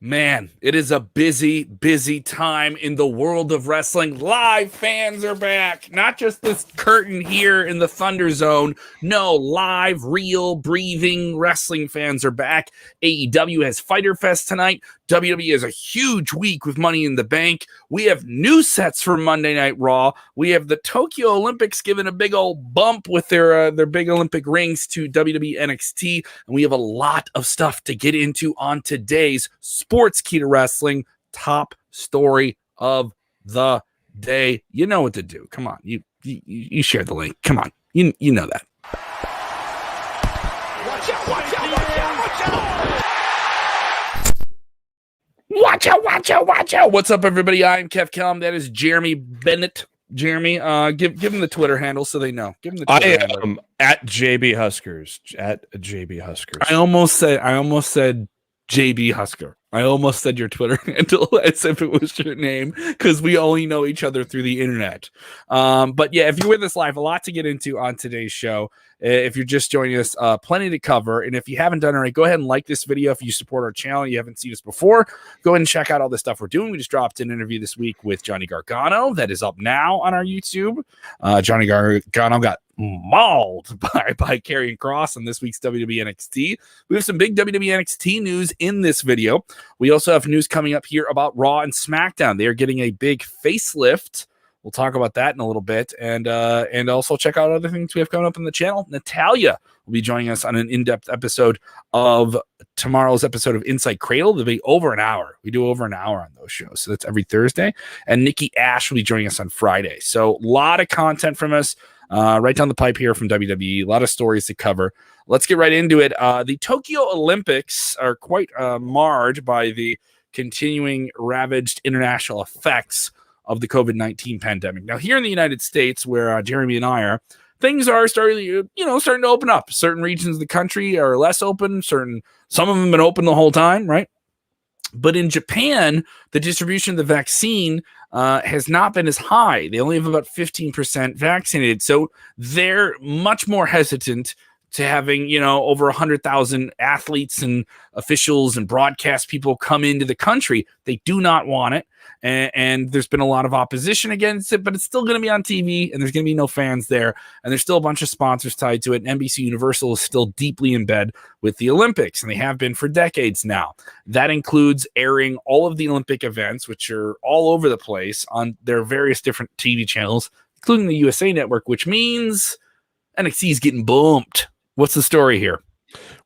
Man, it is a busy, busy time in the world of wrestling. Live fans are back. Not just this curtain here in the Thunder Zone. No, live, real, breathing wrestling fans are back. AEW has Fighter Fest tonight. WWE has a huge week with Money in the Bank. We have new sets for Monday Night Raw. We have the Tokyo Olympics giving a big old bump with their big Olympic rings to WWE NXT. And we have a lot of stuff to get into on today's Sportskeeda Wrestling top story of the day. You know what to do. Come on. You share the link. Come on. You know that. Watch out, watch out, watch out, watch out! Watch out, watch out, watch out. What's up, everybody? I'm Kev Kellum. That is Jeremy Bennett. Jeremy, give him the Twitter handle so they know. Give him the Twitter handle. I am at JB Huskers. At JB Huskers. I almost said JB Husker. I almost said your Twitter handle as if it was your name because we only know each other through the internet. But yeah, if you're with us live, a lot to get into on today's show. If you're just joining us, plenty to cover. And if you haven't done it already, go ahead and like this video. If you support our channel, you haven't seen us before, go ahead and check out all the stuff we're doing. We just dropped an interview this week with Johnny Gargano that is up now on our YouTube. Johnny Gargano got mauled by Karrion Kross on this week's WWE NXT. We have some big WWE NXT news in this video. We also have news coming up here about Raw and SmackDown. They are getting a big facelift. We'll talk about that in a little bit, and also check out other things we have coming up on the channel. Natalia will be joining us on an in-depth episode of tomorrow's episode of Inside Cradle. They'll be over an hour. We do over an hour on those shows, so that's every Thursday. And Nikki Ash will be joining us on Friday. So a lot of content from us right down the pipe here from WWE. A lot of stories to cover. Let's get right into it. The Tokyo Olympics are quite marred by the continuing ravaged international effects of the COVID-19 pandemic. Now, here in the United States, where Jeremy and I are, things are starting to open up. Certain regions of the country are less open. Some of them have been open the whole time, right? But in Japan, the distribution of the vaccine has not been as high. They only have about 15% vaccinated. So they're much more hesitant to having, over 100,000 athletes and officials and broadcast people come into the country. They do not want it. And there's been a lot of opposition against it, but it's still going to be on TV, and there's going to be no fans there. And there's still a bunch of sponsors tied to it. And NBC Universal is still deeply in bed with the Olympics, and they have been for decades now. That includes airing all of the Olympic events, which are all over the place on their various different TV channels, including the USA Network, which means NXT is getting bumped. What's the story here?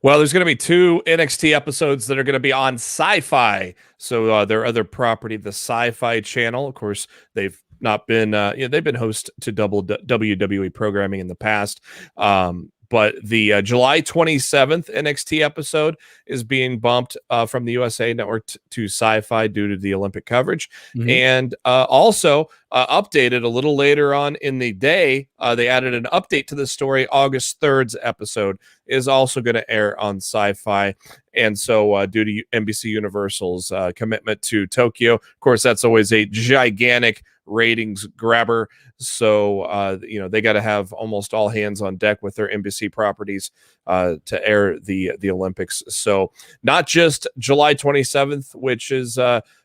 Well, there's going to be 2 NXT episodes that are going to be on Sci-Fi. So their other property, the Sci-Fi channel, of course, they've not been, they've been host to WWE programming in the past. But the July 27th NXT episode is being bumped from the USA Network to Sci-Fi due to the Olympic coverage. Mm-hmm. And also updated a little later on in the day, they added an update to the story. August 3rd's episode is also going to air on Sci-Fi. And so due to NBC Universal's commitment to Tokyo, of course, that's always a gigantic ratings grabber. So, they got to have almost all hands on deck with their NBC properties to air the Olympics. So not just July 27th, which is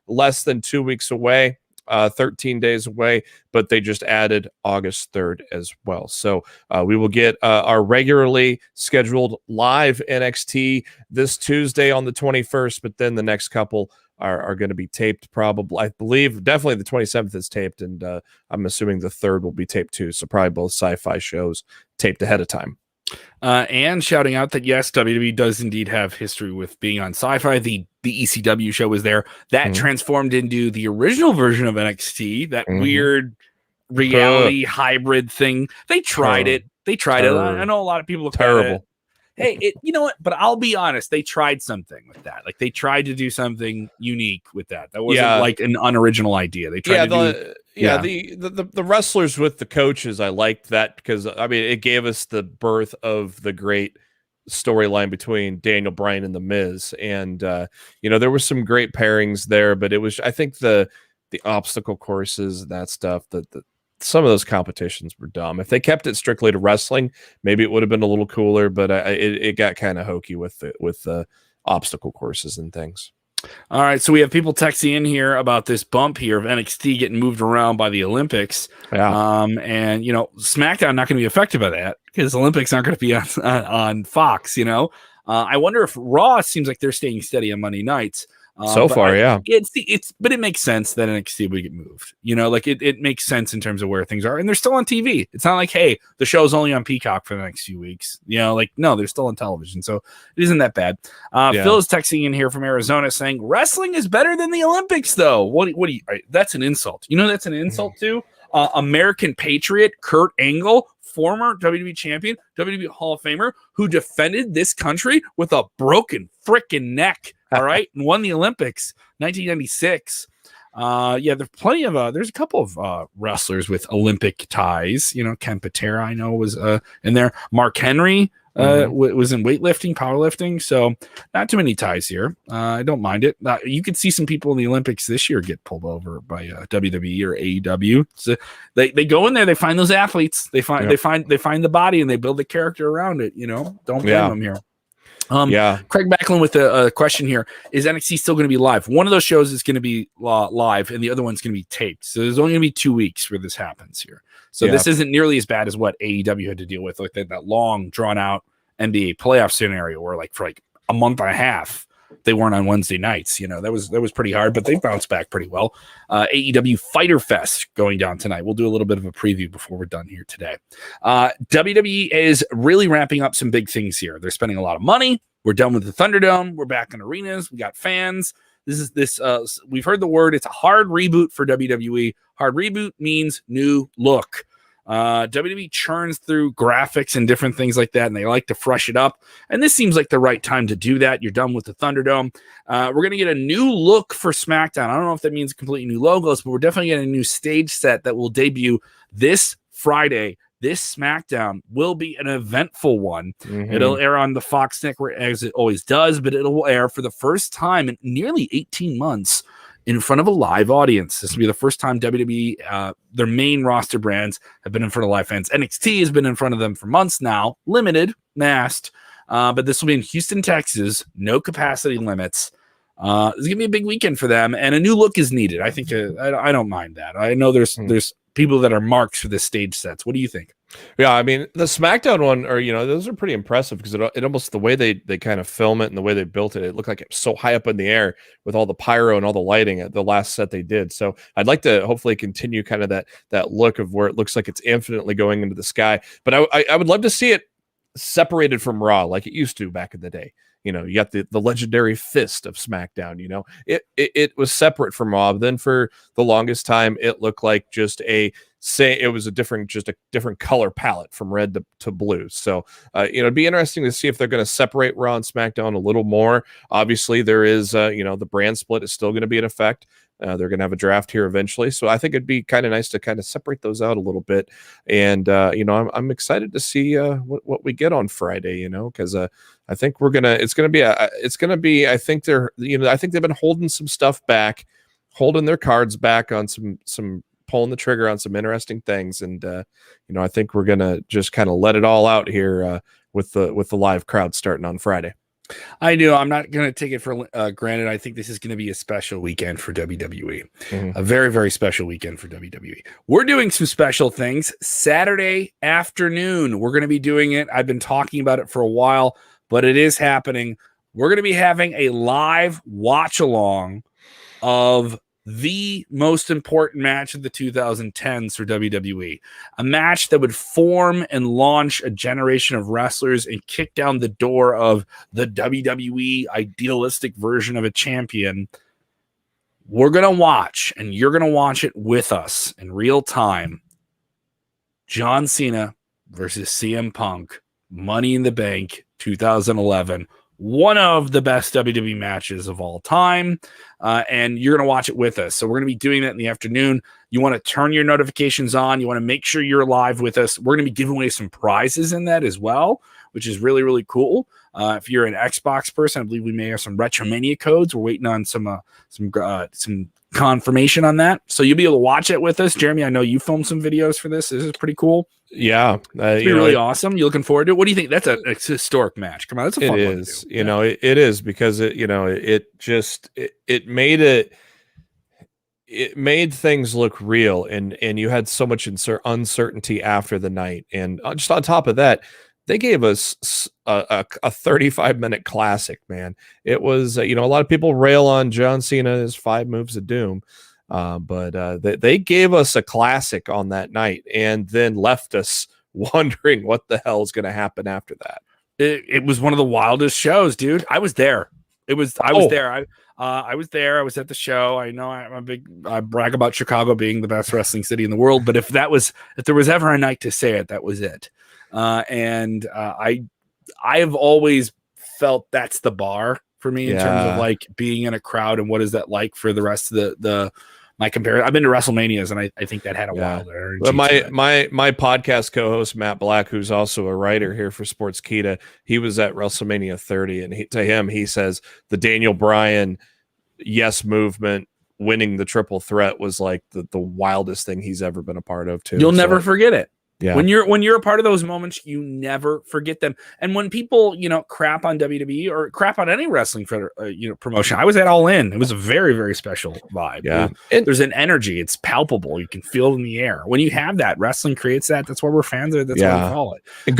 less than 2 weeks away, 13 days away, but they just added August 3rd as well. So we will get our regularly scheduled live NXT this Tuesday on the 21st, but then the next couple are going to be taped probably. I believe definitely the 27th is taped, and I'm assuming the 3rd will be taped too. So probably both Sci-Fi shows taped ahead of time. And shouting out that, yes, WWE does indeed have history with being on Sci-Fi. The ECW show was there. That transformed into the original version of NXT, that weird reality hybrid thing. They tried it. I know a lot of people look at it. Hey, you know what? But I'll be honest. They tried something with that. Like, they tried to do something unique with that. That wasn't like an unoriginal idea. They tried the wrestlers with the coaches. I liked that because it gave us the birth of the great storyline between Daniel Bryan and The Miz, and there were some great pairings there. But it was, I think, the obstacle courses and that stuff that some of those competitions were dumb. If they kept it strictly to wrestling, maybe it would have been a little cooler, but it got kind of hokey with the obstacle courses and things. All right, so we have people texting in here about this bump here of NXT getting moved around by the Olympics. Yeah. And SmackDown not going to be affected by that because Olympics aren't going to be on Fox. I wonder if Raw seems like they're staying steady on Monday nights. So far, yeah. But it makes sense that NXT would get moved. It makes sense in terms of where things are, and they're still on TV. It's not like, hey, the show's only on Peacock for the next few weeks. No, they're still on television, so it isn't that bad. Phil is texting in here from Arizona saying wrestling is better than the Olympics, though. What do you? That's an insult. That's an insult too. American Patriot Kurt Angle, former WWE champion, WWE Hall of Famer, who defended this country with a broken freaking neck. All right, and won the Olympics 1996. There's plenty of there's a couple of wrestlers with Olympic ties. Ken Patera, I know, was in there. Mark Henry was in weightlifting, powerlifting. So not too many ties here. I don't mind it. You could see some people in the Olympics this year get pulled over by WWE or AEW. So they go in there, they find those athletes, they find the body, and they build the character around it. Don't blame them here. Craig Backlund with a question here. Is NXT still going to be live? One of those shows is going to be live and the other one's going to be taped. So there's only going to be 2 weeks where this happens here. So this isn't nearly as bad as what AEW had to deal with, like that long drawn out NBA playoff scenario where for a month and a half they weren't on Wednesday nights. That was pretty hard, but they bounced back pretty well. AEW FYTER Fest going down tonight. We'll do a little bit of a preview before we're done here today. WWE is really ramping up some big things here. They're spending a lot of money. We're done with the Thunderdome. We're back in arenas. We got fans. We've heard the word. It's a hard reboot for WWE. Hard reboot means new look. WWE churns through graphics and different things like that, and they like to fresh it up. And this seems like the right time to do that. You're done with the Thunderdome. We're going to get a new look for SmackDown. I don't know if that means completely new logos, but we're definitely getting a new stage set that will debut this Friday. This SmackDown will be an eventful one. It'll air on the Fox Network as it always does, but it'll air for the first time in nearly 18 months in front of a live audience. This will be the first time WWE, their main roster brands, have been in front of live fans. NXT has been in front of them for months now, limited, masked, but this will be in Houston, Texas, no capacity limits. It's going to be a big weekend for them, and a new look is needed. I think I don't mind that. I know there's people that are marks for the stage sets. What do you think? Yeah, I mean, the SmackDown one, those are pretty impressive because it almost, the way they kind of film it and the way they built it looked like it was so high up in the air with all the pyro and all the lighting at the last set they did. So I'd like to hopefully continue kind of that look of where it looks like it's infinitely going into the sky. But I would love to see it separated from Raw like it used to back in the day. You got the legendary fist of SmackDown. It was separate from Raw. Then for the longest time, it looked like it was a different color palette from red to blue. So, it'd be interesting to see if they're going to separate Raw and SmackDown a little more. Obviously, there is, the brand split is still going to be in effect. They're going to have a draft here eventually. So I think it'd be kind of nice to kind of separate those out a little bit. And, I'm excited to see what we get on Friday, because I think I think they've been holding some stuff back, holding their cards back on some pulling the trigger on some interesting things. And, I think we're going to just kind of let it all out here with the live crowd starting on Friday. I do. I'm not going to take it for granted. I think this is going to be a special weekend for WWE. A very, very special weekend for WWE. We're doing some special things Saturday afternoon. We're going to be doing it. I've been talking about it for a while, but it is happening. We're going to be having a live watch along of the most important match of the 2010s for WWE, a match that would form and launch a generation of wrestlers and kick down the door of the WWE idealistic version of a champion. We're going to watch, and you're going to watch it with us in real time. John Cena versus CM Punk, Money in the Bank 2011. One of the best WWE matches of all time, and you're going to watch it with us. So we're going to be doing that in the afternoon. You want to turn your notifications on. You want to make sure you're live with us. We're going to be giving away some prizes in that as well, which is really, really cool. If you're an Xbox person, I believe we may have some Retromania codes. We're waiting on some confirmation on that. So you'll be able to watch it with us. Jeremy, I know you filmed some videos for this. This is pretty cool. Yeah, It's be really awesome. You looking forward to it? What do you think? That's a historic match. Come on, that's a fun one to do. You know, it is because it made it made things look real, and you had so much uncertainty after the night, and just on top of that, they gave us a 35-minute classic. Man, it was a lot of people rail on John Cena's 5 moves of doom. But they gave us a classic on that night and then left us wondering what the hell is going to happen after that. It was one of the wildest shows, dude. I was there. I was there. I was there. I was at the show. I know I brag about Chicago being the best wrestling city in the world, but if there was ever a night to say it, that was it. I have always felt that's the bar for me in terms of like being in a crowd and what is that like for the rest of my comparison. I've been to WrestleManias and I think that had a wild energy. But my podcast co-host Matt Black, who's also a writer here for Sportskeeda, he was at WrestleMania 30, and he says the Daniel Bryan yes movement winning the triple threat was like the wildest thing he's ever been a part of too. You'll never forget it. Yeah. When you're a part of those moments, you never forget them. And when people, crap on WWE or crap on any wrestling promotion, I was at All In. It was a very, very special vibe. Yeah. There's an energy. It's palpable. You can feel it in the air. When you have that, wrestling creates that. That's why we're fans of it. That's why we call it. And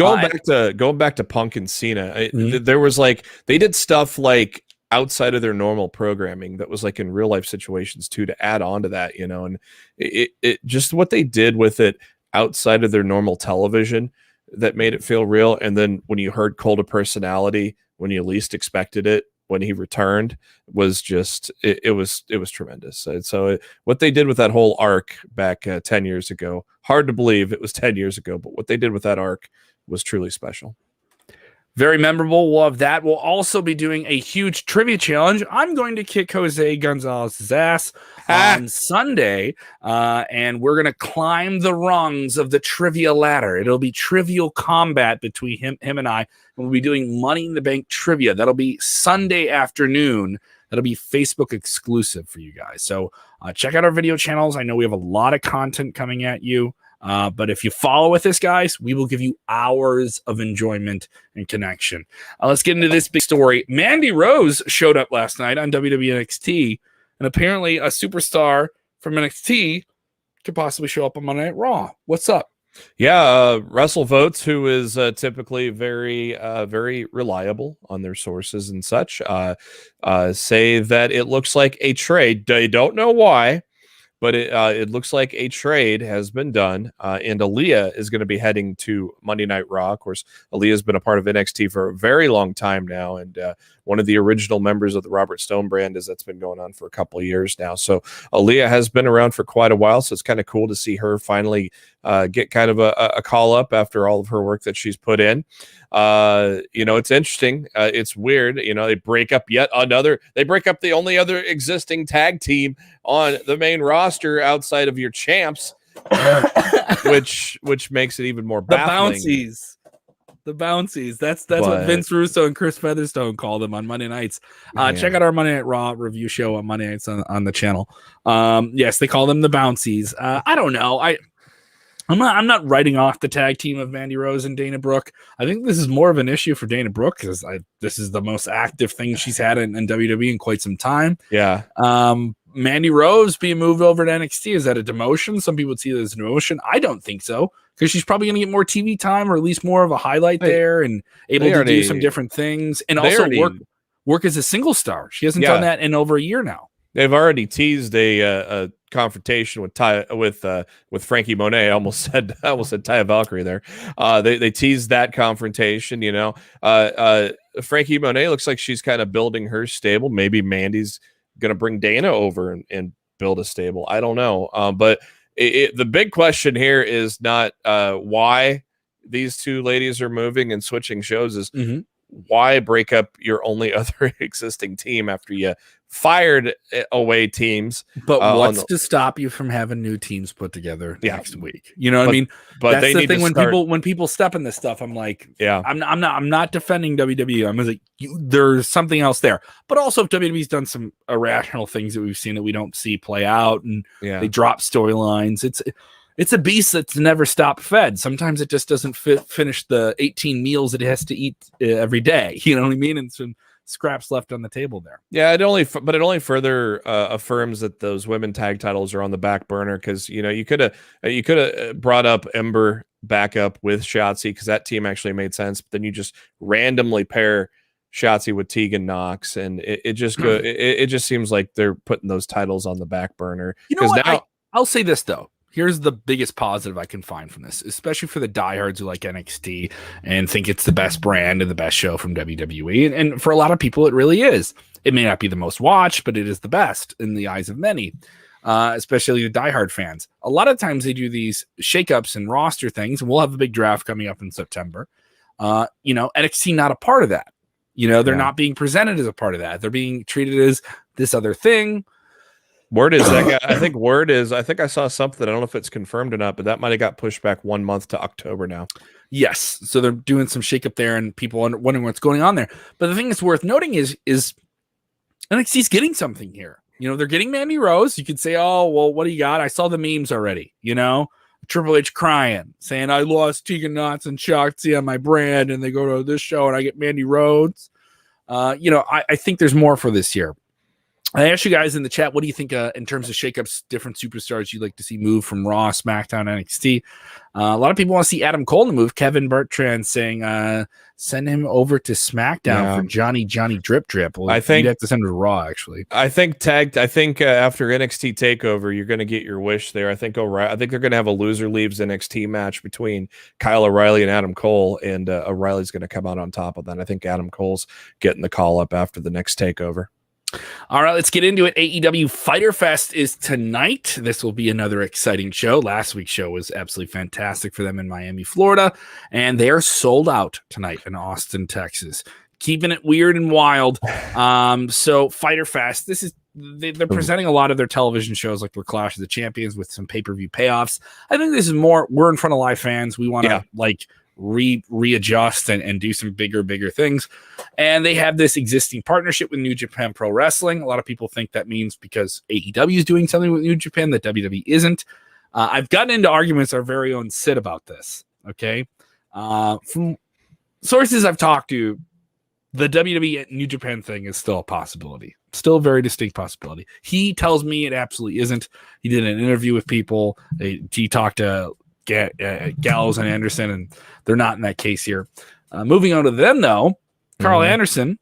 going back to Punk and Cena, there was they did stuff like outside of their normal programming that was like in real life situations too, to add on to that, and it just what they did with it outside of their normal television that made it feel real. And then when you heard Cult of Personality, when you least expected it, when he returned, was just it was tremendous. And so what they did with that whole arc back 10 years ago, hard to believe it was 10 years ago, but what they did with that arc was truly special. Very memorable. We'll have that. We'll also be doing a huge trivia challenge. I'm going to kick Jose Gonzalez's ass on Sunday, and we're going to climb the rungs of the trivia ladder. It'll be trivial combat between him and I, and we'll be doing Money in the Bank trivia. That'll be Sunday afternoon. That'll be Facebook exclusive for you guys. So check out our video channels. I know we have a lot of content coming at you. But if you follow with this, guys, we will give you hours of enjoyment and connection. Let's get into this big story. Mandy Rose showed up last night on WWE NXT, and apparently a superstar from NXT could possibly show up on Monday Night Raw. What's up? Yeah, WrestleVotes, who is typically very, very reliable on their sources and such, say that it looks like a trade. They don't know why, but it looks like a trade has been done, and Aaliyah is going to be heading to Monday Night Raw. Of course, Aaliyah has been a part of NXT for a very long time now, and one of the original members of the Robert Stone brand, as that's been going on for a couple of years now. So Aaliyah has been around for quite a while, so it's kind of cool to see her finally get kind of a call up after all of her work that she's put in. It's interesting. It's weird. They break up the only other existing tag team on the main roster outside of your champs, which makes it even more baffling. The bouncies. That's what Vince Russo and Chris Featherstone call them on Monday nights. Check out our Monday Night Raw review show on Monday nights on the channel. Yes, they call them the bouncies. I don't know. I'm not writing off the tag team of Mandy Rose and Dana Brooke. I think this is more of an issue for Dana Brooke because this is the most active thing she's had in WWE in quite some time. Yeah. Mandy Rose being moved over to NXT, is that a demotion? Some people would see it as a demotion. I don't think so, because she's probably going to get more TV time, or at least more of a highlight there, and able to do some different things, and also work as a single star. She hasn't done that in over a year now. They've already teased a confrontation with Frankie Monet. I almost said Taya Valkyrie there. They teased that confrontation. Frankie Monet looks like she's kind of building her stable. Maybe Mandy's going to bring Dana over and build a stable. I don't know. But the big question here is not why these two ladies are moving and switching shows. Is why break up your only other existing team after you fired away teams? But what's to stop you from having new teams put together next week? You know what I mean? But that's the thing when people step in this stuff, I'm like, I'm not defending WWE. I'm like, there's something else there. But also, if WWE's done some irrational things that we've seen that we don't see play out, and they drop storylines, it's a beast that's never stopped fed. Sometimes it just doesn't finish the 18 meals it has to eat every day. You know what I mean? And some scraps left on the table there. Yeah, it only further affirms that those women tag titles are on the back burner, because you could have brought up Ember back up with Shotzi, because that team actually made sense. But then you just randomly pair Shotzi with Tegan Knox, and it just seems like they're putting those titles on the back burner. You know what? I'll say this though. Here's the biggest positive I can find from this, especially for the diehards who like NXT and think it's the best brand and the best show from WWE. And for a lot of people, it really is. It may not be the most watched, but it is the best in the eyes of many, especially the diehard fans. A lot of times they do these shakeups and roster things, and we'll have a big draft coming up in September. NXT not a part of that. They're not being presented as a part of that. They're being treated as this other thing. Word is that I think I saw something. I don't know if it's confirmed or not, but that might have got pushed back 1 month to October now. Yes. So they're doing some shakeup there, and people wondering what's going on there. But the thing that's worth noting is NXT's getting something here. They're getting Mandy Rose. You could say, oh, well, what do you got? I saw the memes already, Triple H crying, saying I lost Tegan Knox and Shotzi on my brand, and they go to this show and I get Mandy Rhodes. I think there's more for this year. I asked you guys in the chat, what do you think in terms of shakeups, different superstars you'd like to see move from Raw, SmackDown, NXT? A lot of people want to see Adam Cole in the move. Kevin Bertrand saying, send him over to SmackDown for Johnny Drip Drip. Well, I think you'd have to send him to Raw, actually. I think after NXT TakeOver, you're going to get your wish there. I think they're going to have a loser leaves NXT match between Kyle O'Reilly and Adam Cole, and O'Reilly's going to come out on top of that. I think Adam Cole's getting the call up after the next TakeOver. All right, let's get into it. AEW Fighter Fest is tonight. This will be another exciting show. Last week's show was absolutely fantastic for them in Miami, Florida, and they are sold out tonight in Austin, Texas. Keeping it weird and wild. So Fighter Fest, they're presenting a lot of their television shows like the Clash of the Champions with some pay-per-view payoffs. I think this is more, we're in front of live fans. We want to readjust and do some bigger things. And they have this existing partnership with New Japan Pro Wrestling. A lot of people think that means because AEW is doing something with New Japan that WWE isn't. I've gotten into arguments with our very own Sid about this. Okay. From sources I've talked to, the WWE New Japan thing is still a possibility. Still a very distinct possibility. He tells me it absolutely isn't. He did an interview with people. He talked to Gallows and Anderson, and they're not in that case here. Moving on to them, though, Carl Anderson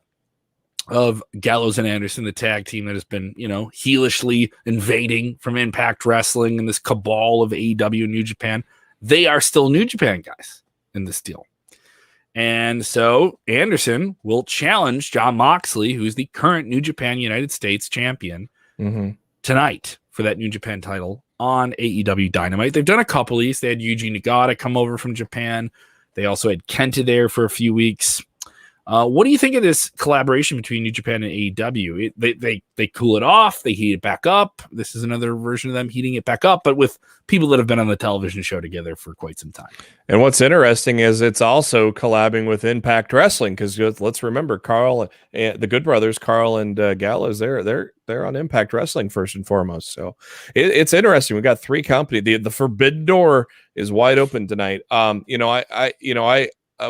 of Gallows and Anderson, the tag team that has been, heelishly invading from Impact Wrestling and this cabal of AEW and New Japan, they are still New Japan guys in this deal. And so Anderson will challenge Jon Moxley, who's the current New Japan United States champion, tonight for that New Japan title on AEW Dynamite. They've done a couple of these. They had Yuji Nagata come over from Japan. They also had Kenta there for a few weeks. What do you think of this collaboration between New Japan and AEW? They cool it off. They heat it back up. This is another version of them heating it back up, but with people that have been on the television show together for quite some time. And what's interesting is it's also collabing with Impact Wrestling, because let's remember Carl and the Good Brothers, Carl and Gallows, they're on Impact Wrestling first and foremost. So it's interesting. We got three companies. The forbidden door is wide open tonight.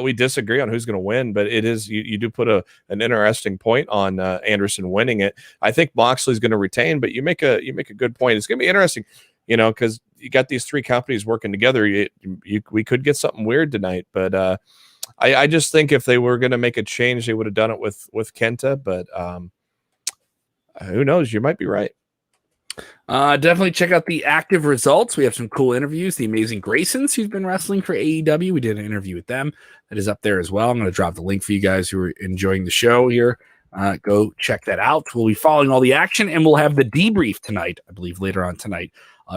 We disagree on who's going to win, but it is you do put an interesting point on Anderson winning it. I think Moxley's going to retain, but you make a good point. It's going to be interesting, because you got these three companies working together. We could get something weird tonight, but I just think if they were going to make a change, they would have done it with Kenta. But who knows? You might be right. Definitely check out the active results. We have some cool interviews. The Amazing Graysons, who's been wrestling for AEW, we did an interview with them. That is up there as well. I'm going to drop the link for you guys who are enjoying the show here. Go check that out. We'll be following all the action, and we'll have the debrief tonight, I believe later on tonight,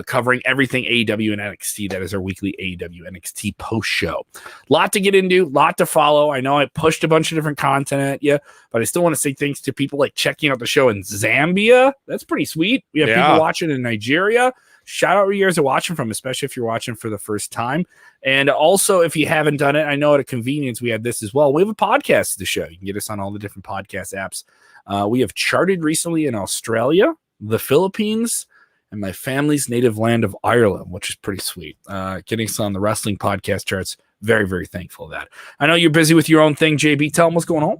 covering everything AEW and NXT. That is our weekly AEW NXT post show. Lot to get into, lot to follow. I know I pushed a bunch of different content at you, but I still want to say thanks to people like checking out the show in Zambia. That's pretty sweet. We have people watching in Nigeria. Shout out where you guys are watching from, especially if you're watching for the first time. And also, if you haven't done it, I know at a convenience we have this as well. We have a podcast of the show. You can get us on all the different podcast apps. We have charted recently in Australia, the Philippines, and my family's native land of Ireland, which is pretty sweet. Getting us on the wrestling podcast charts. Very, very thankful of that. I know you're busy with your own thing, JB. Tell them what's going on.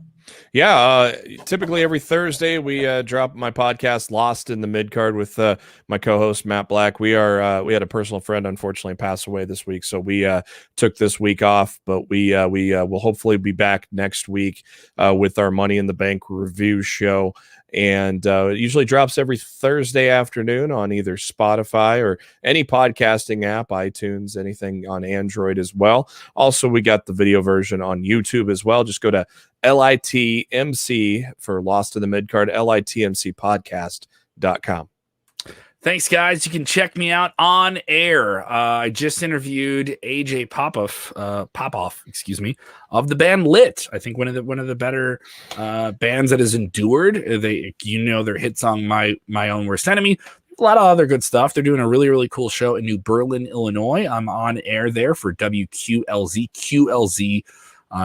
Yeah, typically every Thursday we drop my podcast Lost in the Midcard with my co-host Matt Black. We had a personal friend unfortunately pass away this week, so we took this week off, but we will hopefully be back next week with our Money in the Bank review show. And it usually drops every Thursday afternoon on either Spotify or any podcasting app, iTunes, anything on Android as well. Also, we got the video version on YouTube as well. Just go to LITMC for Lost in the Midcard, LITMCpodcast.com. Thanks, guys. You can check me out on air. I just interviewed AJ Popoff, of the band Lit. I think one of the better bands that has endured. Their hit song "My Own Worst Enemy." A lot of other good stuff. They're doing a really, really cool show in New Berlin, Illinois. I'm on air there for WQLZ. QLZ.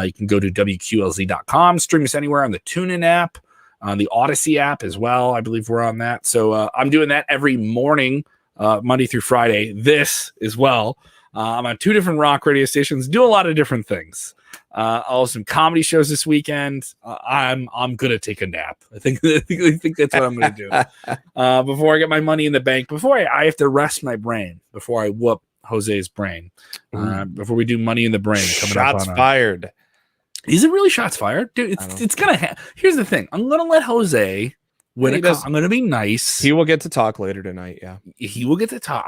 You can go to WQLZ.com. Stream us anywhere on the TuneIn app. On the Odyssey app as well. I believe we're on that. So I'm doing that every morning, Monday through Friday. This as well. I'm on 2 different rock radio stations, do a lot of different things. Also some comedy shows this weekend. I'm gonna take a nap. I think that's what I'm gonna do. Before I get my money in the bank, before I have to rest my brain, before I whoop Jose's brain. Before we do Money in the Brain. Shots fired. Is it really shots fired? Dude, it's gonna here's the thing. I'm gonna let Jose win. I'm gonna be nice. He will get to talk later tonight. Yeah. He will get to talk.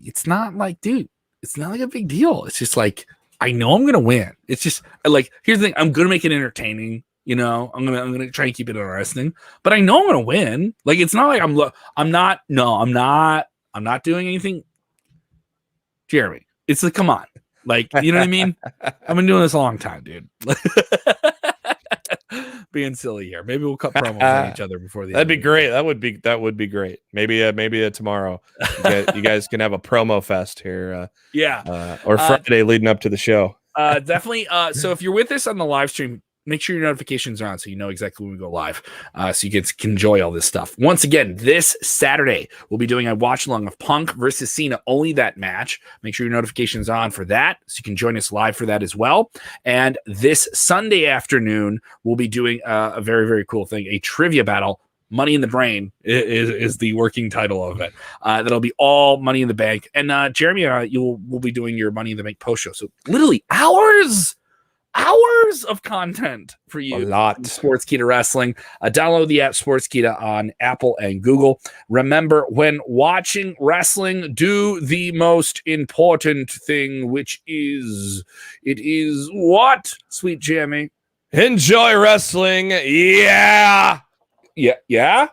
It's not like, dude, it's not like a big deal. It's just like, I know I'm gonna win. It's just like, here's the thing. I'm gonna make it entertaining. I'm gonna try and keep it interesting, but I know I'm gonna win. Like, it's not like I'm not doing anything. Jeremy, it's like, come on. Like, you know what I mean? I've been doing this a long time, dude. Being silly here. Maybe we'll cut promos on each other before the That'd be great. That would be great. Maybe tomorrow you guys can have a promo fest here. Or Friday leading up to the show. Definitely. So if you're with us on the live stream, make sure your notifications are on so you know exactly when we go live, so you can enjoy all this stuff. Once again, this Saturday, we'll be doing a watch-along of Punk versus Cena, only that match. Make sure your notifications are on for that so you can join us live for that as well. And this Sunday afternoon, we'll be doing a very, very cool thing, a trivia battle. Money in the Brain is the working title of it. That'll be all Money in the Bank. And Jeremy, we'll be doing your Money in the Bank post show. So literally hours of content for you. A lot. Sportskeeda Wrestling. Download the app Sportskeeda on Apple and Google. Remember, when watching wrestling, do the most important thing, which is what, sweet Jamie? Enjoy wrestling. Yeah. Yeah.